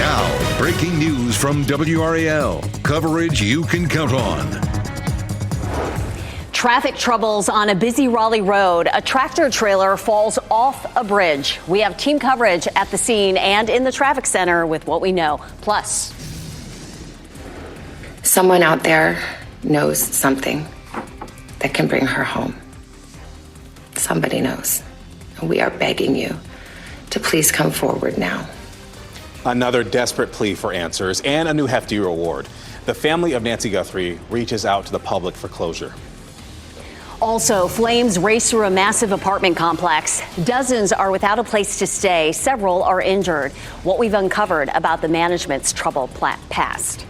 Now, breaking news from WRAL. Coverage you can count on. Traffic troubles on a busy Raleigh road. A tractor trailer falls off a bridge. We have team coverage at the scene and in the traffic center with what we know. Plus, someone out there knows something that can bring her home. Somebody knows. And we are begging you to please come forward now. Another desperate plea for answers and a new hefty reward. The family of Nancy Guthrie reaches out to the public for closure. also, flames race through a massive apartment complex. Dozens are without a place to stay. Several are injured. What we've uncovered about the management's troubled past.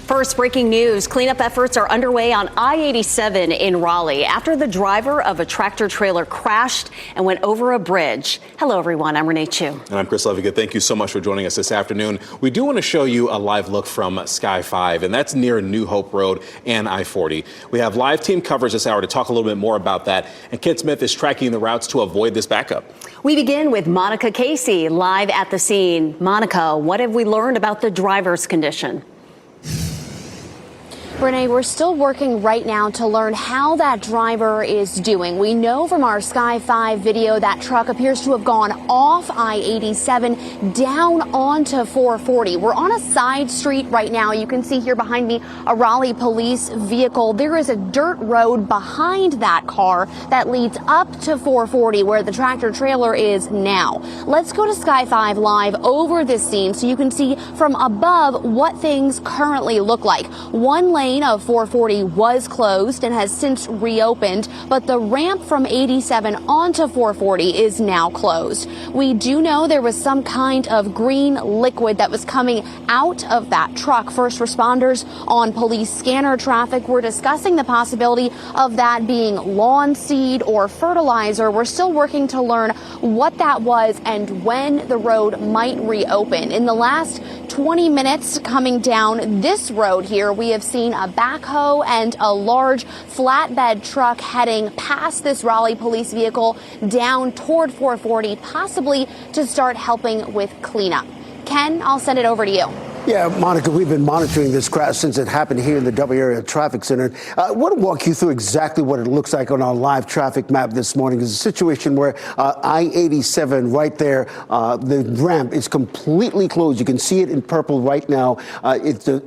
First, breaking news. Cleanup efforts are underway on I-87 in Raleigh after the driver of a tractor trailer crashed and went over a bridge. Hello, everyone. I'm Renee Chu. And I'm Chris Levigan. Thank you so much for joining us this afternoon. We do want to show you a live look from Sky 5, and that's near New Hope Road and I-40. We have live team coverage this hour to talk a little bit more about that. And Kit Smith is tracking the routes to avoid this backup. We begin with Monica Casey live at the scene. Monica, what have we learned about the driver's condition? Renee, we're still working right now to learn how that driver is doing. We know from our Sky 5 video that truck appears to have gone off I-87 down onto 440. We're on a side street right now. You can see here behind me a Raleigh police vehicle. There is a dirt road behind that car that leads up to 440 where the tractor trailer is now. Let's go to Sky 5 live over this scene so you can see from above what things currently look like. One lane of 440 was closed and has since reopened, but the ramp from 87 onto 440 is now closed. We do know there was some kind of green liquid that was coming out of that truck. First responders on police scanner traffic were discussing the possibility of that being lawn seed or fertilizer. We're still working to learn what that was and when the road might reopen. In the last 20 minutes coming down this road here, we have seen a backhoe and a large flatbed truck heading past this Raleigh police vehicle down toward 440, possibly to start helping with cleanup. Ken, I'll send it over to you. Yeah, Monica, we've been monitoring this crash since it happened here in the WRAL Traffic Center. I want to walk you through exactly what it looks like on our live traffic map this morning. It's a situation where I-87 right there, the ramp is completely closed. You can see it in purple right now.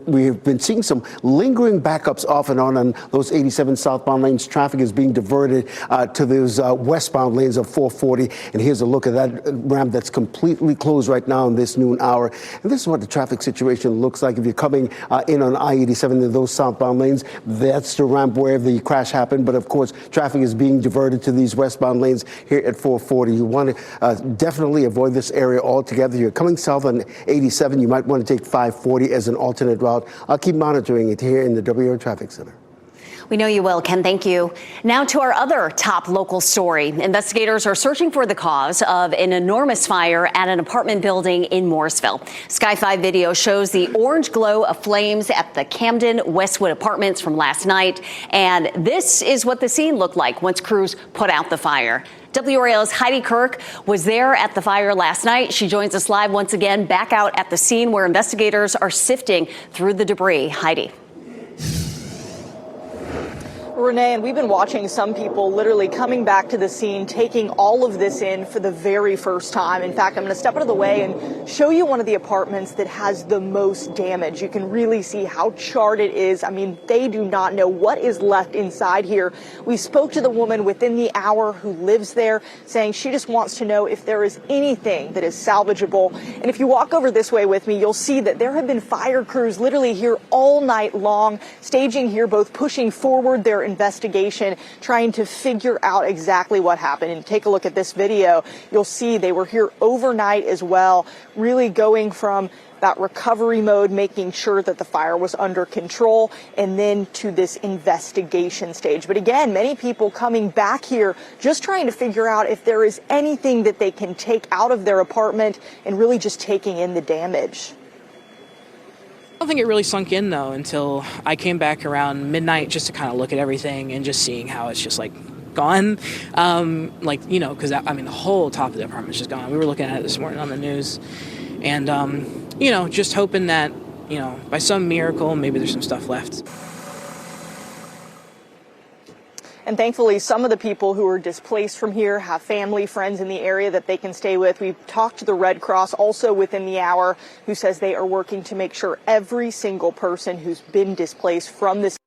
We've been seeing some lingering backups off and on those 87 southbound lanes. Traffic is being diverted to those westbound lanes of 440. And here's a look at that ramp that's completely closed right now in this noon hour. And this is what the traffic situation looks like if you're coming in on I-87 in those southbound lanes. That's the ramp where the crash happened. But of course, traffic is being diverted to these westbound lanes here at 440. You want to definitely avoid this area altogether. You're coming south on 87. You might want to take 540 as an alternate route. I'll keep monitoring it here in the WRAL Traffic Center. We know you will, Ken. Thank you. Now to our other top local story. Investigators are searching for the cause of an enormous fire at an apartment building in Morrisville. Sky 5 video shows the orange glow of flames at the Camden Westwood Apartments from last night. And this is what the scene looked like once crews put out the fire. WRAL's Heidi Kirk was there at the fire last night. She joins us live once again back out at the scene where investigators are sifting through the debris. Heidi. Renee, and we've been watching some people literally coming back to the scene, taking all of this in for the very first time. In fact, I'm going to step out of the way and show you one of the apartments that has the most damage. You can really see how charred it is. I mean, they do not know what is left inside here. We spoke to the woman within the hour who lives there, saying she just wants to know if there is anything that is salvageable. And if you walk over this way with me, you'll see that there have been fire crews literally here all night long, staging here, both pushing forward their investigation, trying to figure out exactly what happened. And take a look at this video. You'll see they were here overnight as well, really going from that recovery mode, making sure that the fire was under control, and then to this investigation stage. But again, many people coming back here just trying to figure out if there is anything that they can take out of their apartment and really just taking in the damage. I don't think it really sunk in, though, until I came back around midnight just to kind of look at everything and just seeing how it's just, like, gone. Because, the whole top of the apartment is just gone. We were looking at it this morning on the news. And just hoping that, by some miracle, maybe there's some stuff left. And thankfully, some of the people who are displaced from here have family, friends in the area that they can stay with. We've talked to the Red Cross also within the hour, who says they are working to make sure every single person who's been displaced from this.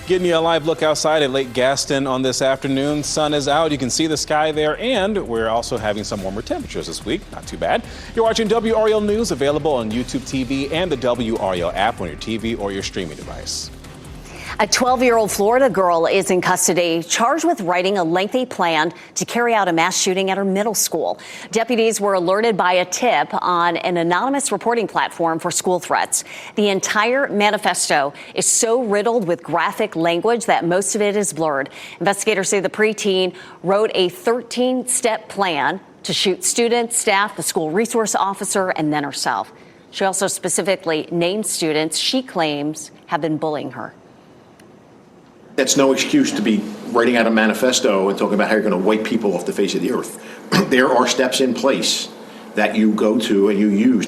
Getting you a live look outside at Lake Gaston on this afternoon. Sun is out. You can see the sky there, and we're also having some warmer temperatures this week. Not too bad. You're watching WRAL News, available on YouTube TV and the WRAL app on your TV or your streaming device. A 12-year-old Florida girl is in custody, charged with writing a lengthy plan to carry out a mass shooting at her middle school. Deputies were alerted by a tip on an anonymous reporting platform for school threats. The entire manifesto is so riddled with graphic language that most of it is blurred. Investigators say the preteen wrote a 13-step plan to shoot students, staff, the school resource officer, and then herself. She also specifically named students she claims have been bullying her. That's no excuse to be writing out a manifesto and talking about how you're going to wipe people off the face of the earth. There are steps in place that you go to and you use.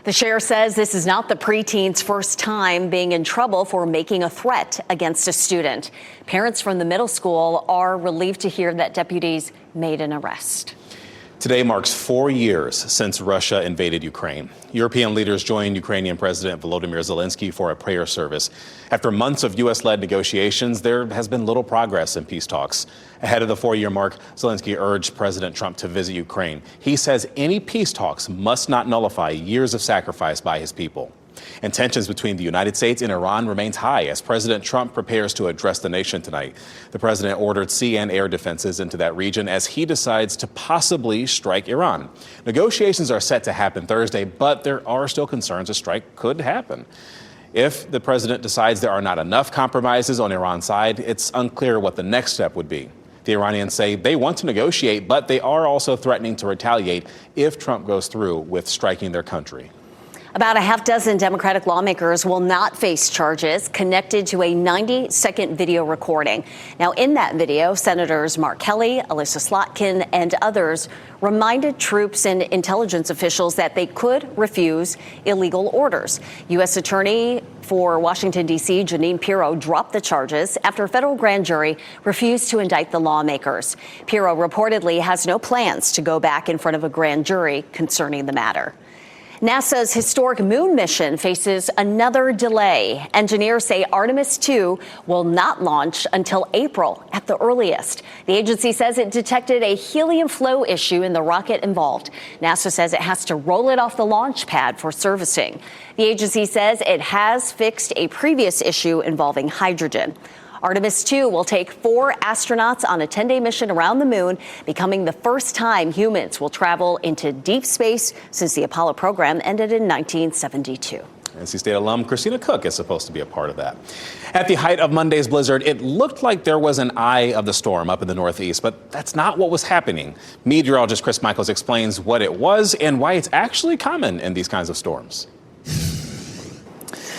The sheriff says this is not the preteen's first time being in trouble for making a threat against a student. Parents from the middle school are relieved to hear that deputies made an arrest. Today marks 4 years since Russia invaded Ukraine. European leaders joined Ukrainian President Volodymyr Zelensky for a prayer service. After months of U.S.-led negotiations, there has been little progress in peace talks. Ahead of the 4-year mark, Zelensky urged President Trump to visit Ukraine. He says any peace talks must not nullify years of sacrifice by his people. And tensions between the United States and Iran remains high as President Trump prepares to address the nation tonight. The president ordered sea and air defenses into that region as he decides to possibly strike Iran. Negotiations are set to happen Thursday, but there are still concerns a strike could happen. If the president decides there are not enough compromises on Iran's side, it's unclear what the next step would be. The Iranians say they want to negotiate, but they are also threatening to retaliate if Trump goes through with striking their country. About a half dozen Democratic lawmakers will not face charges connected to a 90-second video recording. Now, in that video, Senators Mark Kelly, Alyssa Slotkin, and others reminded troops and intelligence officials that they could refuse illegal orders. U.S. Attorney for Washington, D.C., Jeanine Pirro dropped the charges after a federal grand jury refused to indict the lawmakers. Pirro reportedly has no plans to go back in front of a grand jury concerning the matter. NASA's historic moon mission faces another delay. Engineers say Artemis 2 will not launch until April at the earliest. The agency says it detected a helium flow issue in the rocket involved. NASA says it has to roll it off the launch pad for servicing. The agency says it has fixed a previous issue involving hydrogen. Artemis 2 will take 4 astronauts on a 10-day mission around the moon, becoming the first time humans will travel into deep space since the Apollo program ended in 1972. NC State alum Christina Cook is supposed to be a part of that. At the height of Monday's blizzard, it looked like there was an eye of the storm up in the northeast, but that's not what was happening. Meteorologist Chris Michaels explains what it was and why it's actually common in these kinds of storms.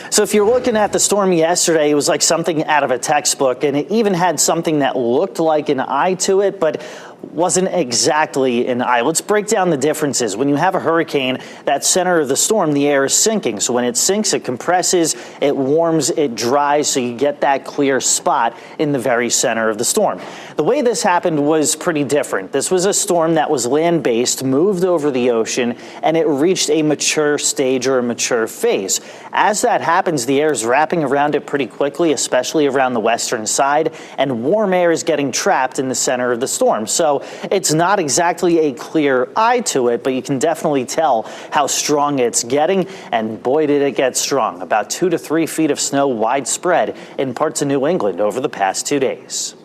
So if you're looking at the storm yesterday, it was like something out of a textbook, and it even had something that looked like an eye to it, but wasn't exactly an eye. Let's break down the differences. When you have a hurricane, that center of the storm, the air is sinking. So when it sinks, it compresses, it warms, it dries, so you get that clear spot in the very center of the storm. The way this happened was pretty different. This was a storm that was land-based, moved over the ocean, and it reached a mature stage or a mature phase. As that happens, the air is wrapping around it pretty quickly, especially around the western side, and warm air is getting trapped in the center of the storm. So it's not exactly a clear eye to it, but you can definitely tell how strong it's getting, and boy did it get strong. About 2 to 3 feet of snow widespread in parts of New England over the past 2 days.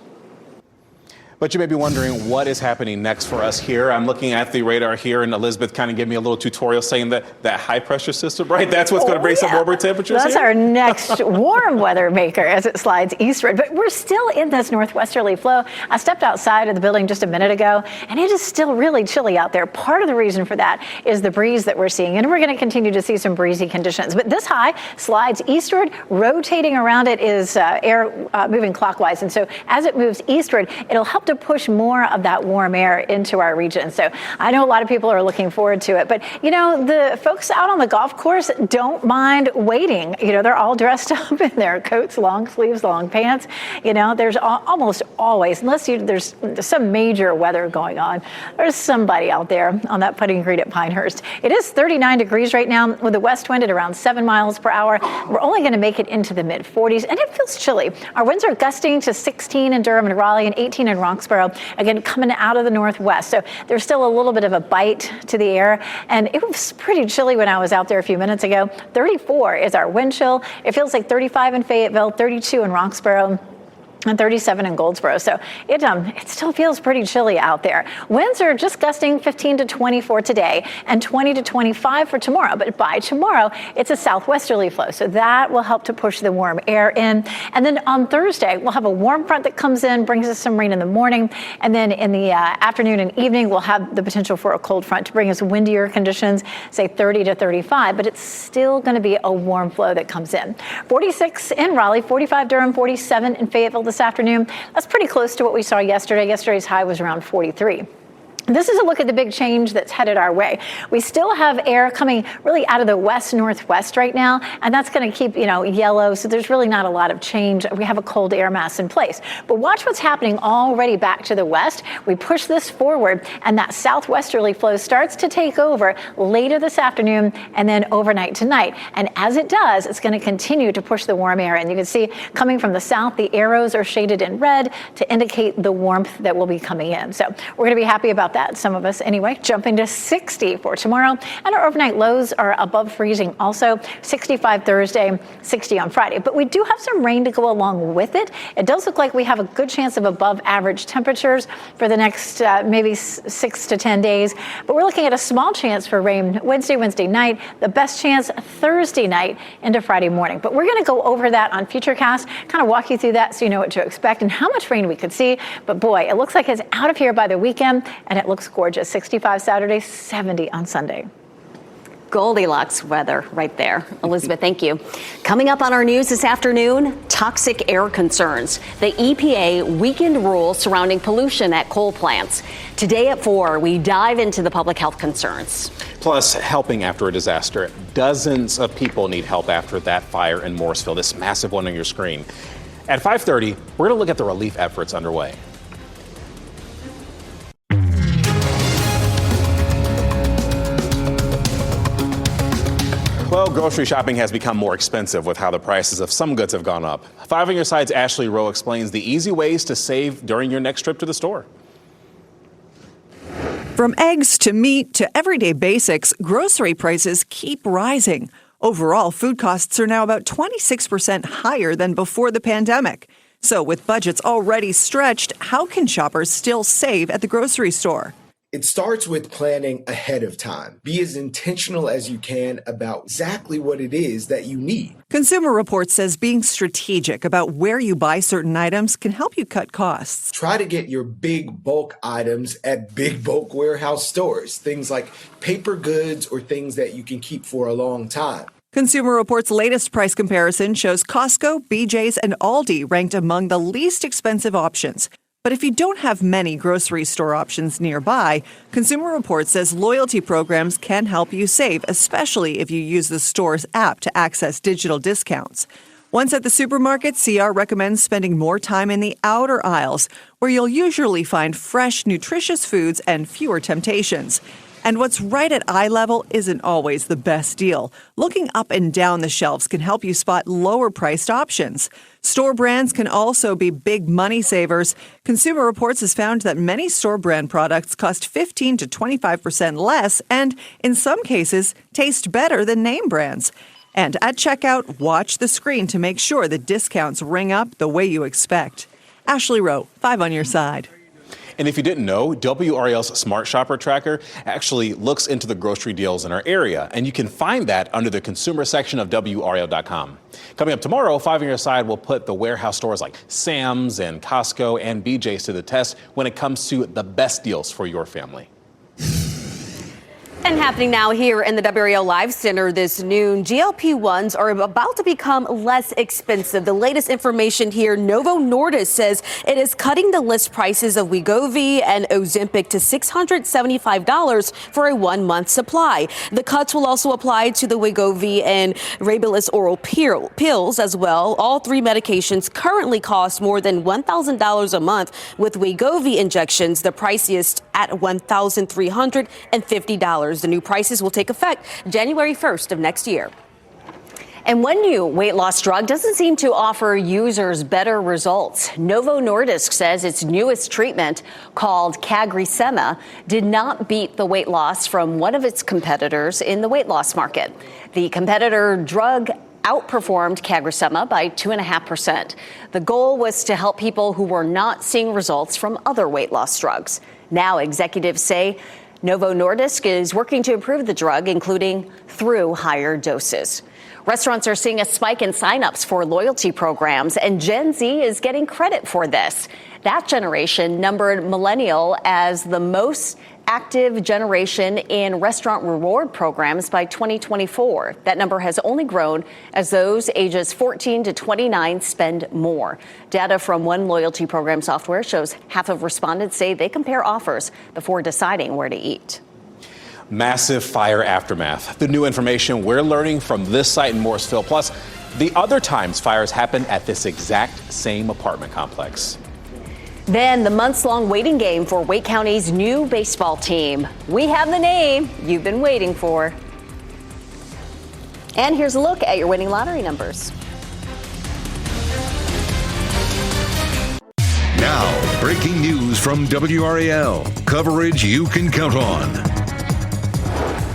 But you may be wondering what is happening next for us here. I'm looking at the radar here, and Elizabeth kind of gave me a little tutorial saying that high pressure system, right? That's what's going to bring some warmer temperatures. That's our next warm weather maker as it slides eastward. But we're still in this northwesterly flow. I stepped outside of the building just a minute ago, and it is still really chilly out there. Part of the reason for that is the breeze that we're seeing, and we're going to continue to see some breezy conditions. But this high slides eastward. Rotating around it is air moving clockwise, and so as it moves eastward, it'll help to to push more of that warm air into our region. So I know a lot of people are looking forward to it. But, you know, the folks out on the golf course don't mind waiting. You know, they're all dressed up in their coats, long sleeves, long pants. You know, there's almost always, unless there's some major weather going on, there's somebody out there on that putting green at Pinehurst. It is 39 degrees right now with a west wind at around 7 miles per hour. We're only going to make it into the mid 40s, and it feels chilly. Our winds are gusting to 16 in Durham and Raleigh and 18 in Roxborough, again, coming out of the northwest. So there's still a little bit of a bite to the air, and it was pretty chilly when I was out there a few minutes ago. 34 is our wind chill. It feels like 35 in Fayetteville, 32 in Roxborough, and 37 in Goldsboro. So it still feels pretty chilly out there. Winds are just gusting 15 to 24 today and 20 to 25 for tomorrow. But by tomorrow, it's a southwesterly flow. So that will help to push the warm air in. And then on Thursday, we'll have a warm front that comes in, brings us some rain in the morning. And then in the afternoon and evening, we'll have the potential for a cold front to bring us windier conditions, say 30 to 35. But it's still going to be a warm flow that comes in. 46 in Raleigh, 45 Durham, 47 in Fayetteville this afternoon. That's pretty close to what we saw yesterday. Yesterday's high was around 43. This is a look at the big change that's headed our way. We still have air coming really out of the west-northwest right now, and that's going to keep, yellow, so there's really not a lot of change. We have a cold air mass in place. But watch what's happening already back to the west. We push this forward, and that southwesterly flow starts to take over later this afternoon and then overnight tonight. And as it does, it's going to continue to push the warm air. And you can see coming from the south, the arrows are shaded in red to indicate the warmth that will be coming in. So we're going to be happy about that, some of us anyway. Jumping to 60 for tomorrow, and our overnight lows are above freezing also. 65 Thursday, 60 on Friday. But we do have some rain to go along with it. It does look like we have a good chance of above average temperatures for the next maybe 6 to 10 days. But we're looking at a small chance for rain Wednesday night, the best chance Thursday night into Friday morning. But we're going to go over that on Futurecast, kind of walk you through that so you know what to expect and how much rain we could see. But boy, it looks like it's out of here by the weekend, and it looks gorgeous. 65 Saturday, 70 on Sunday. Goldilocks weather right there. Elizabeth, thank you. Coming up on our news this afternoon, toxic air concerns. The EPA weakened rules surrounding pollution at coal plants. Today at 4, we dive into the public health concerns. Plus, helping after a disaster. Dozens of people need help after that fire in Morrisville, this massive one on your screen. At 5:30, we're going to look at the relief efforts underway. Well, grocery shopping has become more expensive with how the prices of some goods have gone up. 5 on your side's Ashley Rowe explains the easy ways to save during your next trip to the store. From eggs to meat to everyday basics, grocery prices keep rising. Overall, food costs are now about 26% higher than before the pandemic. So with budgets already stretched, how can shoppers still save at the grocery store? It starts with planning ahead of time. Be as intentional as you can about exactly what it is that you need. Consumer Reports says being strategic about where you buy certain items can help you cut costs. Try to get your big bulk items at big bulk warehouse stores. Things like paper goods or things that you can keep for a long time. Consumer Reports' latest price comparison shows Costco, BJ's, and Aldi ranked among the least expensive options. But if you don't have many grocery store options nearby, Consumer Reports says loyalty programs can help you save, especially if you use the store's app to access digital discounts. Once at the supermarket, CR recommends spending more time in the outer aisles, where you'll usually find fresh, nutritious foods and fewer temptations. And what's right at eye level isn't always the best deal. Looking up and down the shelves can help you spot lower-priced options. Store brands can also be big money savers. Consumer Reports has found that many store brand products cost 15 to 25% less and, in some cases, taste better than name brands. And at checkout, watch the screen to make sure the discounts ring up the way you expect. Ashley Rowe, 5 on your side. And if you didn't know, WRAL's Smart Shopper Tracker actually looks into the grocery deals in our area, and you can find that under the consumer section of WRAL.com. Coming up tomorrow, 5 on your side will put the warehouse stores like Sam's and Costco and BJ's to the test when it comes to the best deals for your family. And happening now here in the WRAL Live Center this noon, GLP-1s are about to become less expensive. The latest information here, Novo Nordisk says it is cutting the list prices of Wegovy and Ozempic to $675 for a 1-month supply. The cuts will also apply to the Wegovy and Rybelsus oral pills as well. All three medications currently cost more than $1,000 a month, with Wegovy injections the priciest at $1,350. The new prices will take effect January 1st of next year. And one new weight loss drug doesn't seem to offer users better results. Novo Nordisk says its newest treatment, called CagriSema, did not beat the weight loss from one of its competitors in the weight loss market. The competitor drug outperformed CagriSema by 2.5%. The goal was to help people who were not seeing results from other weight loss drugs. Now executives say Novo Nordisk is working to improve the drug, including through higher doses. Restaurants are seeing a spike in signups for loyalty programs, and Gen Z is getting credit for this. That generation numbered millennial as the most active generation in restaurant reward programs by 2024. That number has only grown as those ages 14 to 29 spend more. Data from one loyalty program software shows half of respondents say they compare offers before deciding where to eat. Massive fire aftermath. The new information we're learning from this site in Morrisville, plus the other times fires happened at this exact same apartment complex. Then the months-long waiting game for Wake County's new baseball team. We have the name you've been waiting for. And here's a look at your winning lottery numbers. Now, breaking news from WRAL. Coverage you can count on.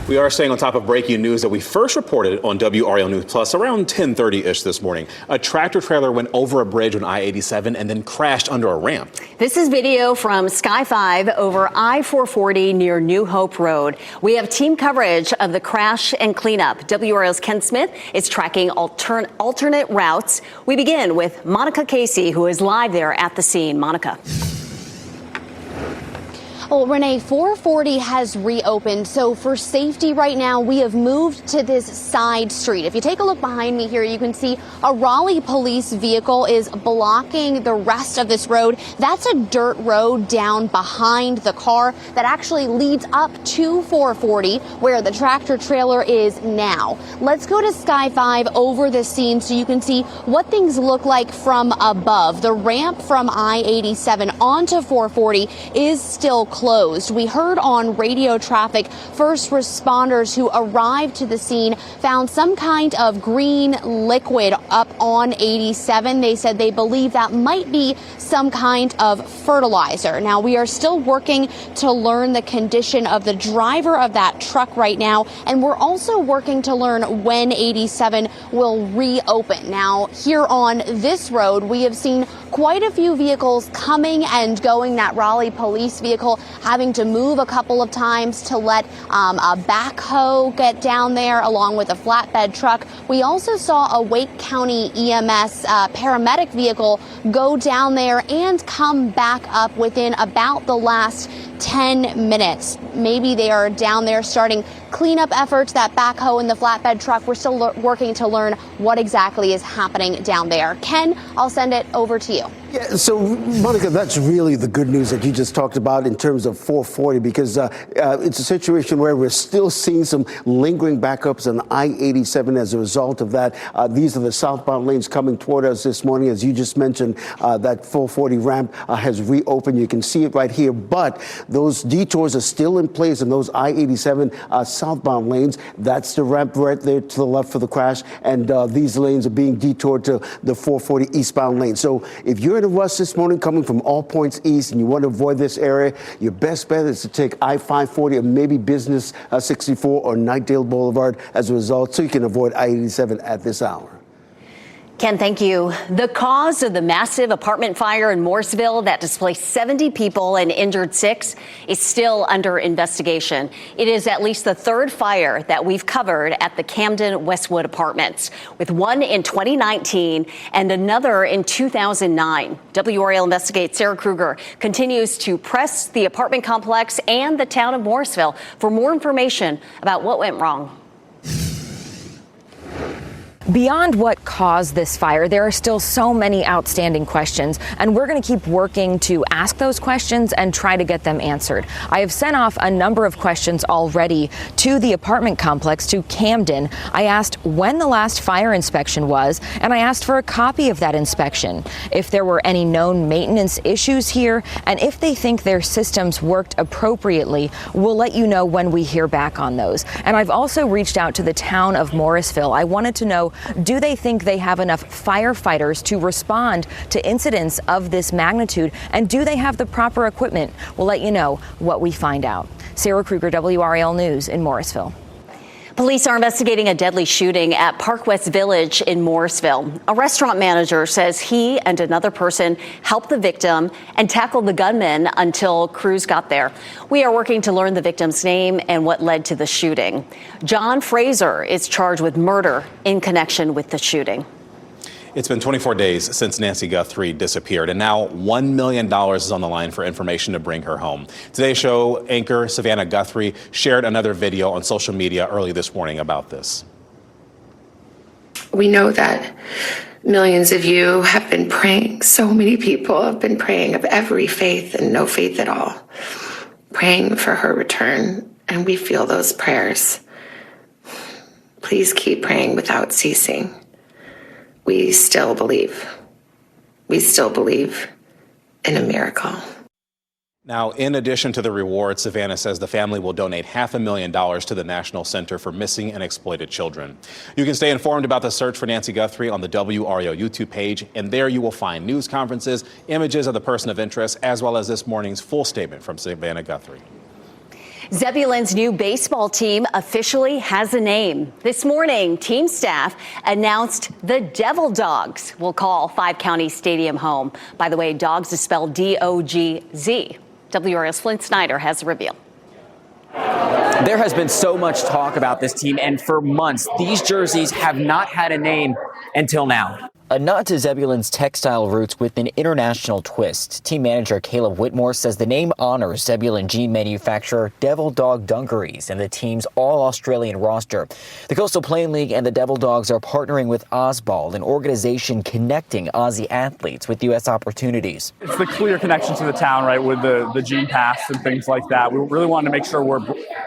We are staying on top of breaking news that we first reported on WRAL News Plus around 10:30-ish this morning. A tractor trailer went over a bridge on I-87 and then crashed under a ramp. This is video from Sky 5 over I-440 near New Hope Road. We have team coverage of the crash and cleanup. WRAL's Ken Smith is tracking alternate routes. We begin with Monica Casey, who is live there at the scene. Monica. Well, Renee, 440 has reopened, so for safety right now, we have moved to this side street. If you take a look behind me here, you can see a Raleigh police vehicle is blocking the rest of this road. That's a dirt road down behind the car that actually leads up to 440, where the tractor trailer is now. Let's go to Sky 5 over the scene so you can see what things look like from above. The ramp from I-87 onto 440 is still closed. We heard on radio traffic first responders who arrived to the scene found some kind of green liquid up on 87. They said they believe that might be some kind of fertilizer. Now, we are still working to learn the condition of the driver of that truck right now, and we're also working to learn when 87 will reopen. Now, here on this road, we have seen quite a few vehicles coming and going. That Raleigh police vehicle having to move a couple of times to let a backhoe get down there along with a flatbed truck. We also saw a Wake County EMS paramedic vehicle go down there and come back up within about the last 10 minutes. Maybe they are down there starting cleanup efforts, that backhoe and the flatbed truck. We're still working to learn what exactly is happening down there. Ken, I'll send it over to you. Yeah, so, Monica, that's really the good news that you just talked about in terms of 440, because it's a situation where we're still seeing some lingering backups on I-87 as a result of that. These are the southbound lanes coming toward us this morning. As you just mentioned, that 440 ramp has reopened. You can see it right here, but those detours are still in place in those I-87 southbound lanes. That's the ramp right there to the left for the crash, and these lanes are being detoured to the 440 eastbound lane. So if you're in a rush this morning coming from all points east and you want to avoid this area, your best bet is to take I-540 or maybe Business 64 or Nightdale Boulevard as a result, so you can avoid I-87 at this hour. Ken, thank you. The cause of the massive apartment fire in Morrisville that displaced 70 people and injured 6 is still under investigation. It is at least the third fire that we've covered at the Camden Westwood Apartments, with one in 2019 and another in 2009. WRAL Investigates Sarah Kruger continues to press the apartment complex and the town of Morrisville for more information about what went wrong. Beyond what caused this fire, there are still so many outstanding questions, and we're going to keep working to ask those questions and try to get them answered. I have sent off a number of questions already to the apartment complex, to Camden. I asked when the last fire inspection was, and I asked for a copy of that inspection, if there were any known maintenance issues here, and if they think their systems worked appropriately. We'll let you know when we hear back on those. And I've also reached out to the town of Morrisville. I wanted to know, do they think they have enough firefighters to respond to incidents of this magnitude? And do they have the proper equipment? We'll let you know what we find out. Sarah Kruger, WRAL News in Morrisville. Police are investigating a deadly shooting at Park West Village in Morrisville. A restaurant manager says he and another person helped the victim and tackled the gunman until crews got there. We are working to learn the victim's name and what led to the shooting. John Fraser is charged with murder in connection with the shooting. It's been 24 days since Nancy Guthrie disappeared, and now $1 million is on the line for information to bring her home. Today's show anchor Savannah Guthrie shared another video on social media early this morning about this. We know that millions of you have been praying. So many people have been praying, of every faith and no faith at all, praying for her return, and we feel those prayers. Please keep praying without ceasing. We still believe. We still believe in a miracle. Now, in addition to the reward, Savannah says the family will donate $500,000 to the National Center for Missing and Exploited Children. You can stay informed about the search for Nancy Guthrie on the WRAL YouTube page, and there you will find news conferences, images of the person of interest, as well as this morning's full statement from Savannah Guthrie. Zebulon's new baseball team officially has a name. This morning, team staff announced the Devil Dogs will call Five County Stadium home. By the way, Dogs is spelled D-O-G-Z. WRAL's Flint Snyder has a reveal. There has been so much talk about this team, and for months, these jerseys have not had a name until now. A nod to Zebulon's textile roots with an international twist. Team manager Caleb Whitmore says the name honors Zebulon jean manufacturer Devil Dog Dungarees and the team's all-Australian roster. The Coastal Plain League and the Devil Dogs are partnering with Ozball, an organization connecting Aussie athletes with U.S. opportunities. It's the clear connection to the town, right, with the Jean Pass and things like that. We really wanted to make sure we're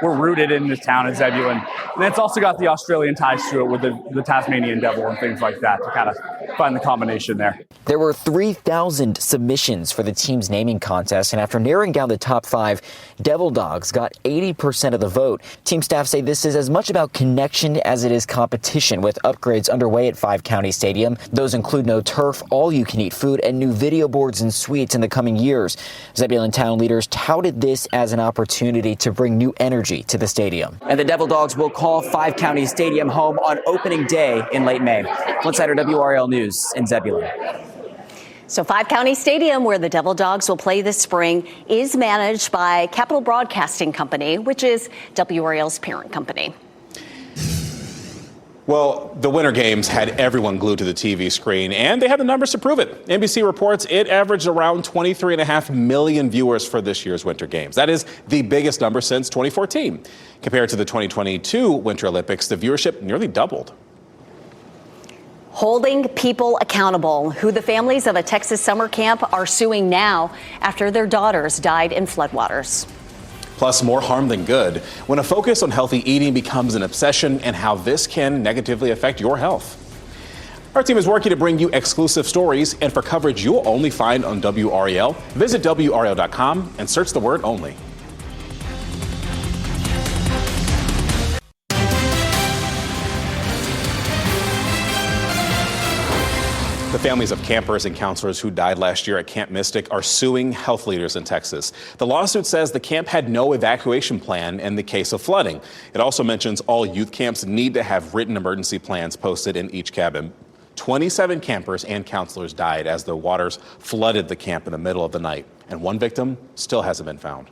rooted in this town of Zebulon. And it's also got the Australian ties to it with the Tasmanian Devil and things like that to kind of find the combination there. There were 3,000 submissions for the team's naming contest, and after narrowing down the top 5, Devil Dogs got 80% of the vote. Team staff say this is as much about connection as it is competition, with upgrades underway at Five County Stadium. Those include no turf, all-you-can-eat food, and new video boards and suites in the coming years. Zebulon town leaders touted this as an opportunity to bring new energy to the stadium. And the Devil Dogs will call Five County Stadium home on opening day in late May. Insider WRAL News in Zebulon. So Five County Stadium, where the Devil Dogs will play this spring, is managed by Capital Broadcasting Company, which is WRAL's parent company. Well, the Winter Games had everyone glued to the TV screen, and they had the numbers to prove it. NBC reports it averaged around 23.5 million viewers for this year's Winter Games. That is the biggest number since 2014. Compared to the 2022 Winter Olympics, the viewership nearly doubled. Holding people accountable, who the families of a Texas summer camp are suing now after their daughters died in floodwaters. Plus, more harm than good when a focus on healthy eating becomes an obsession, and how this can negatively affect your health. Our team is working to bring you exclusive stories, and for coverage you'll only find on WRAL, visit WRAL.com and search the word only. The families of campers and counselors who died last year at Camp Mystic are suing health leaders in Texas. The lawsuit says the camp had no evacuation plan in the case of flooding. It also mentions all youth camps need to have written emergency plans posted in each cabin. 27 campers and counselors died as the waters flooded the camp in the middle of the night, and one victim still hasn't been found.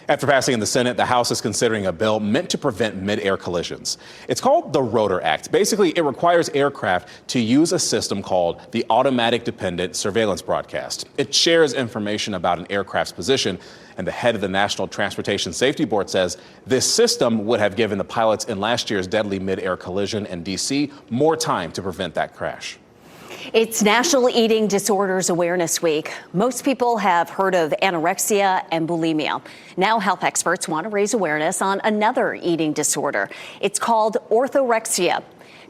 After passing in the Senate, the House is considering a bill meant to prevent mid-air collisions. It's called the Rotor Act. Basically, it requires aircraft to use a system called the Automatic Dependent Surveillance Broadcast. It shares information about an aircraft's position, and the head of the National Transportation Safety Board says this system would have given the pilots in last year's deadly mid-air collision in D.C. more time to prevent that crash. It's National Eating Disorders Awareness Week. Most people have heard of anorexia and bulimia. Now health experts want to raise awareness on another eating disorder. It's called orthorexia.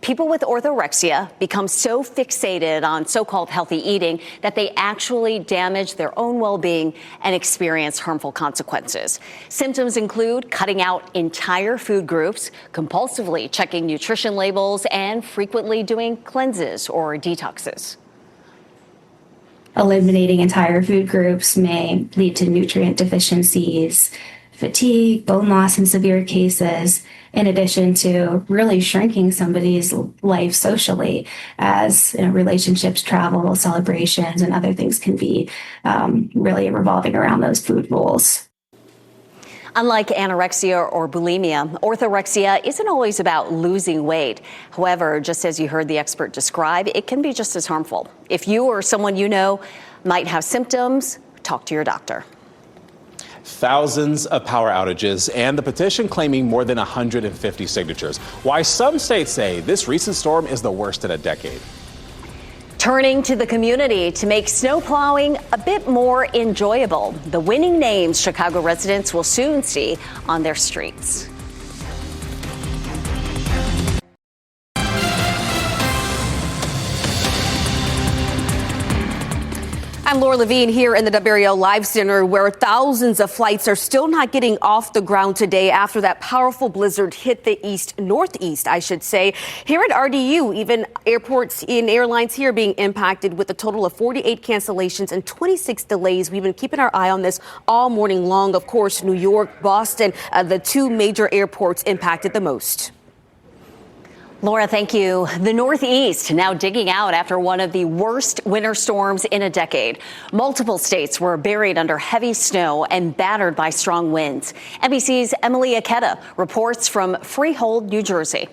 People with orthorexia become so fixated on so-called healthy eating that they actually damage their own well-being and experience harmful consequences. Symptoms include cutting out entire food groups, compulsively checking nutrition labels, and frequently doing cleanses or detoxes. Eliminating entire food groups may lead to nutrient deficiencies, fatigue, bone loss in severe cases, in addition to really shrinking somebody's life socially, as relationships, travel, celebrations, and other things can be really revolving around those food rules. Unlike anorexia or bulimia, orthorexia isn't always about losing weight. However, just as you heard the expert describe, it can be just as harmful. If you or someone you know might have symptoms, talk to your doctor. Thousands of power outages and the petition claiming more than 150 signatures. Why some states say this recent storm is the worst in a decade. Turning to the community to make snow plowing a bit more enjoyable. The winning names Chicago residents will soon see on their streets. I'm Laura Levine here in the WRAL Live Center, where thousands of flights are still not getting off the ground today after that powerful blizzard hit the northeast, I should say. Here at RDU, even airports and airlines here being impacted with a total of 48 cancellations and 26 delays. We've been keeping our eye on this all morning long. Of course, New York, Boston, the two major airports impacted the most. Laura, thank you. The Northeast now digging out after one of the worst winter storms in a decade. Multiple states were buried under heavy snow and battered by strong winds. NBC's Emily Aketa reports from Freehold, New Jersey.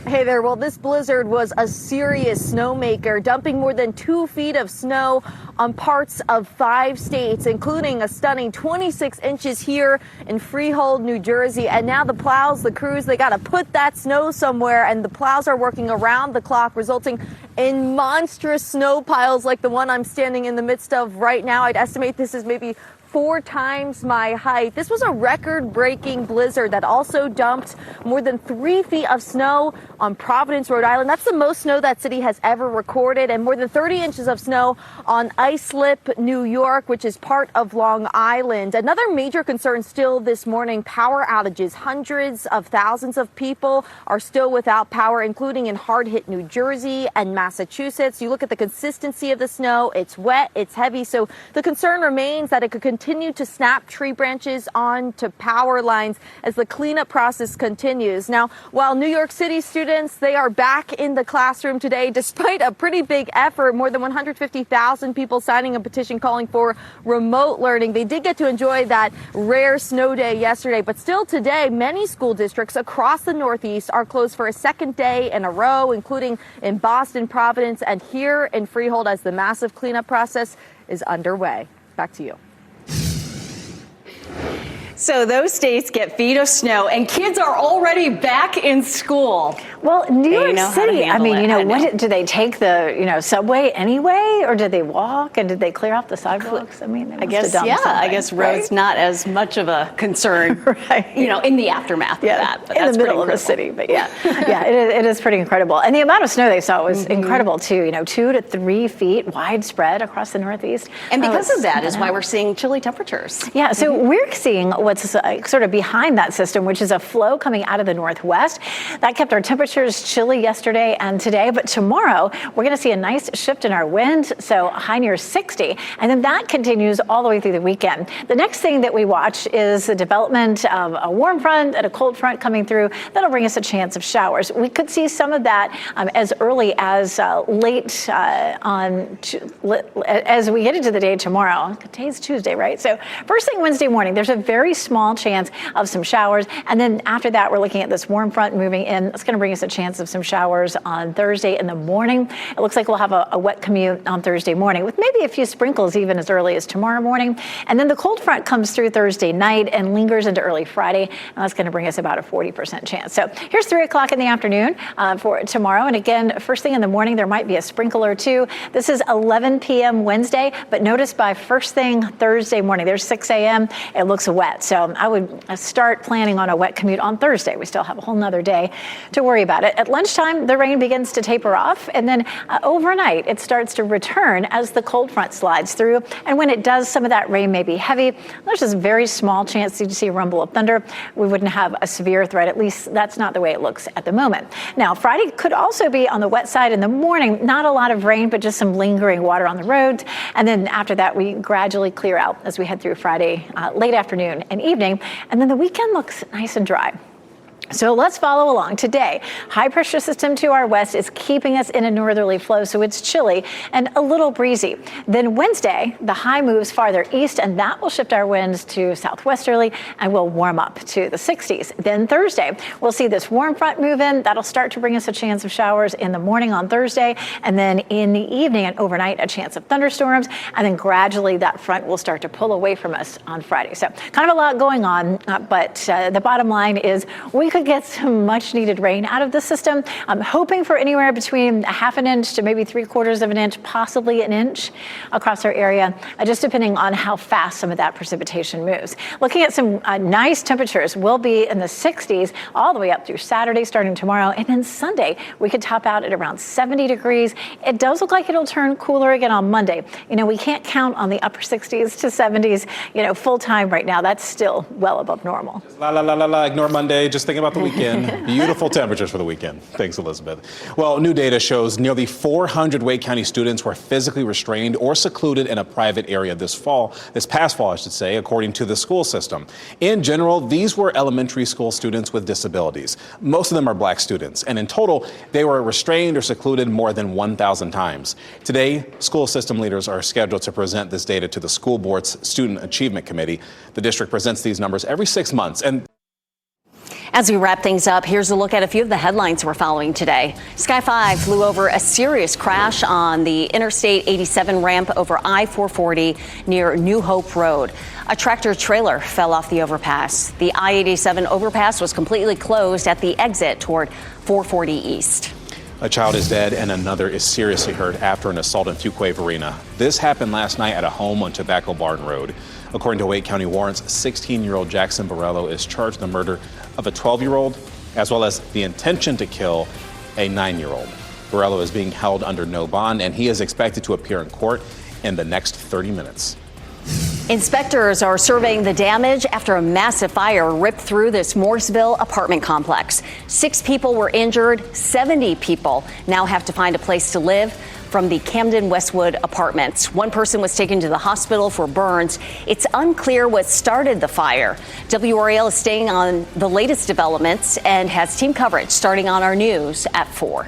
Hey there. Well, this blizzard was a serious snowmaker, dumping more than 2 feet of snow on parts of 5 states, including a stunning 26 inches here in Freehold, New Jersey. And now the plows, the crews, they got to put that snow somewhere, and the plows are working around the clock, resulting in monstrous snow piles like the one I'm standing in the midst of right now. I'd estimate this is maybe 4 times my height. This was a record-breaking blizzard that also dumped more than 3 feet of snow on Providence, Rhode Island. That's the most snow that city has ever recorded, and more than 30 inches of snow on Islip, New York, which is part of Long Island. Another major concern still this morning, power outages. Hundreds of thousands of people are still without power, including in hard-hit New Jersey and Massachusetts. You look at the consistency of the snow, it's wet, it's heavy, so the concern remains that it could continue to snap tree branches onto power lines as the cleanup process continues. Now, while New York City students, they are back in the classroom today, despite a pretty big effort, more than 150,000 people signing a petition calling for remote learning. They did get to enjoy that rare snow day yesterday, but still today, many school districts across the Northeast are closed for a second day in a row, including in Boston, Providence, and here in Freehold as the massive cleanup process is underway. Back to you. So those states get feet of snow, and kids are already back in school. Well, New York City, I mean, what do they take the, subway anyway, or did they walk, and did they clear off the sidewalks? I mean, I guess roads not as much of a concern, right? In the aftermath of that. But in the middle of the city, but yeah, it is pretty incredible. And the amount of snow they saw was incredible too. 2 to 3 feet widespread across the Northeast. And because of that is why we're seeing chilly temperatures. Yeah, so we're seeing what's sort of behind that system, which is a flow coming out of the northwest. That kept our temperatures chilly yesterday and today, but tomorrow we're going to see a nice shift in our wind, so high near 60, and then that continues all the way through the weekend. The next thing that we watch is the development of a warm front and a cold front coming through. That'll bring us a chance of showers. We could see some of that as early as late as we get into the day tomorrow. Today's Tuesday, right? So first thing Wednesday morning, there's a very small chance of some showers, and then after that, we're looking at this warm front moving in. It's going to bring us a chance of some showers on Thursday in the morning. It looks like we'll have a wet commute on Thursday morning with maybe a few sprinkles even as early as tomorrow morning. And then the cold front comes through Thursday night and lingers into early Friday, and that's going to bring us about a 40% chance. So here's 3 o'clock in the afternoon for tomorrow. And again, first thing in the morning, there might be a sprinkle or two. This is 11 p.m. Wednesday, but notice by first thing Thursday morning, there's 6 a.m., it looks wet. So I would start planning on a wet commute on Thursday. We still have a whole nother day to worry about it. At lunchtime, the rain begins to taper off, and then overnight, it starts to return as the cold front slides through. And when it does, some of that rain may be heavy. There's a very small chance to see a rumble of thunder. We wouldn't have a severe threat. At least that's not the way it looks at the moment. Now, Friday could also be on the wet side in the morning. Not a lot of rain, but just some lingering water on the roads. And then after that, we gradually clear out as we head through Friday, late afternoon and evening. And then the weekend looks nice and dry. So let's follow along. Today, high pressure system to our west is keeping us in a northerly flow, so it's chilly and a little breezy. Then Wednesday, the high moves farther east, and that will shift our winds to southwesterly and will warm up to the 60s. Then Thursday, we'll see this warm front move in. That'll start to bring us a chance of showers in the morning on Thursday, and then in the evening and overnight, a chance of thunderstorms. And then gradually that front will start to pull away from us on Friday. So kind of a lot going on, but the bottom line is we could get some much needed rain out of the system. I'm hoping for anywhere between a half an inch to maybe 3/4 of an inch, possibly an inch across our area, just depending on how fast some of that precipitation moves. Looking at some nice temperatures, we'll be in the 60s all the way up through Saturday starting tomorrow. And then Sunday, we could top out at around 70 degrees. It does look like it'll turn cooler again on Monday. You know, we can't count on the upper 60s to 70s, full time right now. That's still well above normal. Ignore Monday. Just think about the weekend. Beautiful temperatures for the weekend. Thanks, Elizabeth. Well, new data shows nearly 400 Wake County students were physically restrained or secluded in a private area this past fall, I should say, according to the school system. In general, these were elementary school students with disabilities. Most of them are black students, and in total, they were restrained or secluded more than 1,000 times. Today, school system leaders are scheduled to present this data to the school board's Student Achievement Committee. The district presents these numbers every 6 months, and as we wrap things up, here's a look at a few of the headlines we're following today. Sky 5 flew over a serious crash on the Interstate 87 ramp over I-440 near New Hope Road. A tractor trailer fell off the overpass. The I-87 overpass was completely closed at the exit toward 440 East. A child is dead and another is seriously hurt after an assault in Fuquay-Varina. This happened last night at a home on Tobacco Barn Road. According to Wake County warrants, 16-year-old Jackson Borrello is charged in the murder of a 12-year-old, as well as the intention to kill a 9-year-old. Borrello is being held under no bond, and he is expected to appear in court in the next 30 minutes. Inspectors are surveying the damage after a massive fire ripped through this Morrisville apartment complex. 6 people were injured. 70 people now have to find a place to live from the Camden Westwood apartments. One person was taken to the hospital for burns. It's unclear what started the fire. WRAL is staying on the latest developments and has team coverage starting on our news at 4.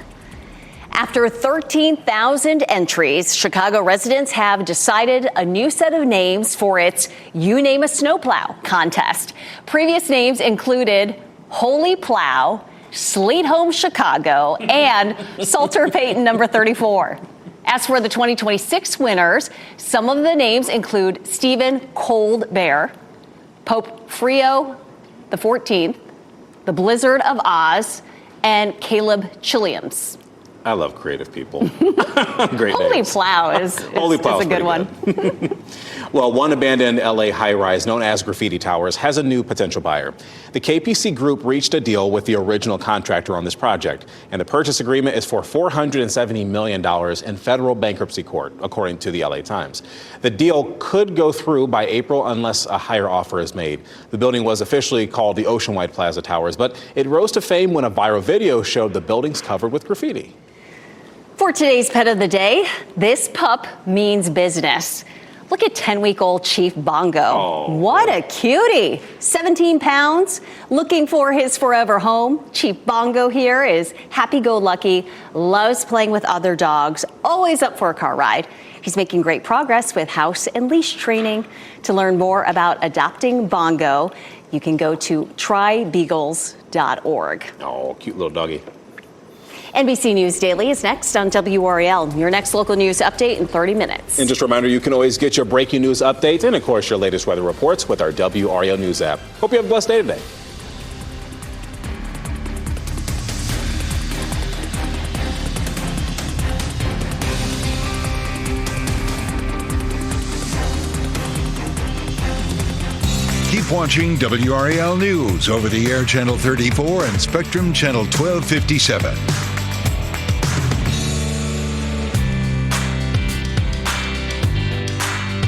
After 13,000 entries, Chicago residents have decided a new set of names for its You Name a Snowplow contest. Previous names included Holy Plow, Sleet Home Chicago, and Salter Peyton number 34. As for the 2026 winners, some of the names include Stephen Cold Bear, Pope Frio the 14th, the Blizzard of Oz, and Caleb Chilliams. I love creative people. Great Holy names. Plow is a good one. Well, one abandoned LA high-rise known as Graffiti Towers has a new potential buyer. The KPC Group reached a deal with the original contractor on this project, and the purchase agreement is for $470 million in federal bankruptcy court, according to the LA Times. The deal could go through by April unless a higher offer is made. The building was officially called the Oceanwide Plaza Towers, but it rose to fame when a viral video showed the buildings covered with graffiti. For today's pet of the day, this pup means business. Look at 10-week-old Chief Bongo. Oh. What a cutie. 17 pounds, looking for his forever home. Chief Bongo here is happy-go-lucky, loves playing with other dogs, always up for a car ride. He's making great progress with house and leash training. To learn more about adopting Bongo, you can go to trybeagles.org. Oh, cute little doggy. NBC News Daily is next on WRAL. Your next local news update in 30 minutes. And just a reminder, you can always get your breaking news updates and, of course, your latest weather reports with our WRAL News app. Hope you have a blessed day today. Keep watching WRAL News over the air Channel 34 and Spectrum Channel 1257.